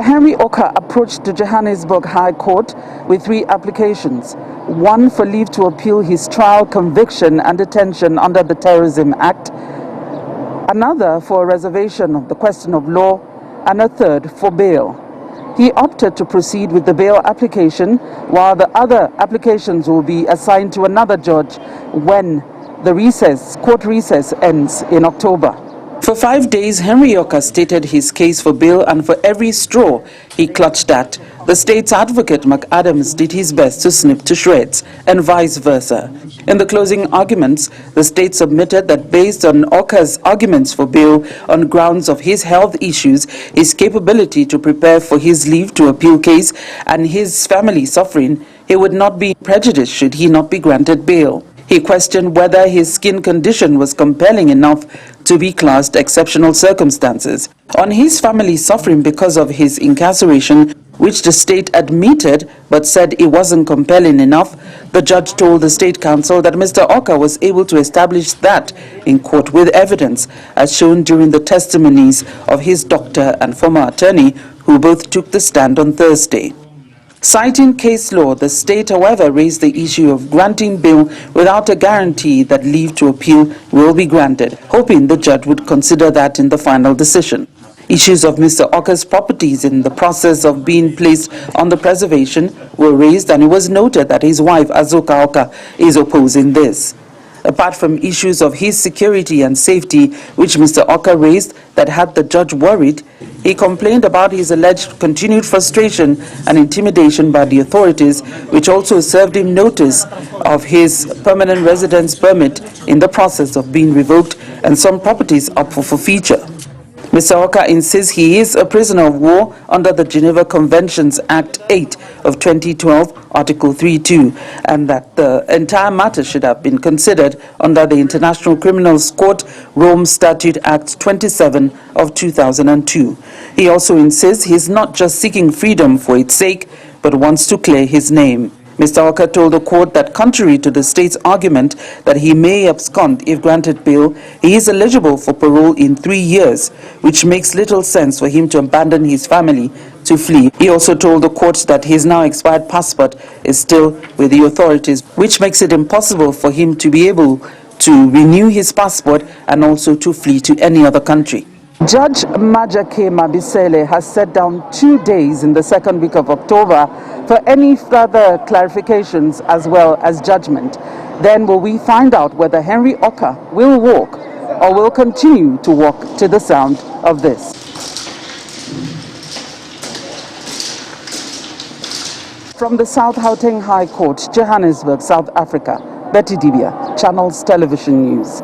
Mr. Henry Okah approached the Johannesburg High Court with 3 applications. One for leave to appeal his trial, conviction and detention under the Terrorism Act, another for a reservation of the question of law, and a third for bail. He opted to proceed with the bail application, while the other applications will be assigned to another judge when the court recess ends in October. For 5 days, Henry Okah stated his case for bail, and for every straw he clutched at, the state's advocate, McAdams, did his best to snip to shreds, and vice versa. In the closing arguments, the state submitted that based on Okah's arguments for bail on grounds of his health issues, his capability to prepare for his leave to appeal case, and his family suffering, he would not be prejudiced should he not be granted bail. He questioned whether his skin condition was compelling enough to be classed exceptional circumstances. On his family suffering because of his incarceration, which the state admitted but said it wasn't compelling enough, the judge told the state counsel that Mr. Okah was able to establish that in court with evidence, as shown during the testimonies of his doctor and former attorney, who both took the stand on Thursday. Citing case law, the state, however, raised the issue of granting bail without a guarantee that leave to appeal will be granted, hoping the judge would consider that in the final decision. Issues of Mr. Okah's properties in the process of being placed on the preservation were raised, and it was noted that his wife, Azoka Okah, is opposing this. Apart from issues of his security and safety, which Mr. Okah raised that had the judge worried, he complained about his alleged continued frustration and intimidation by the authorities, which also served him notice of his permanent residence permit in the process of being revoked and some properties up for forfeiture. Mr. Okah insists he is a prisoner of war under the Geneva Conventions Act 8 of 2012, Article 3.2, and that the entire matter should have been considered under the International Criminal Court Rome Statute Act 27 of 2002. He also insists he is not just seeking freedom for its sake, but wants to clear his name. Mr. Okah told the court that contrary to the state's argument that he may abscond if granted bail, he is eligible for parole in 3 years, which makes little sense for him to abandon his family to flee. He also told the court that his now expired passport is still with the authorities, which makes it impossible for him to be able to renew his passport and also to flee to any other country. Judge Majake Mabisele has set down 2 days in the second week of October for any further clarifications as well as judgment. Then will we find out whether Henry Okah will walk or will continue to walk to the sound of this. From the South Gauteng High Court, Johannesburg, South Africa, Betty Dibia, Channels Television News.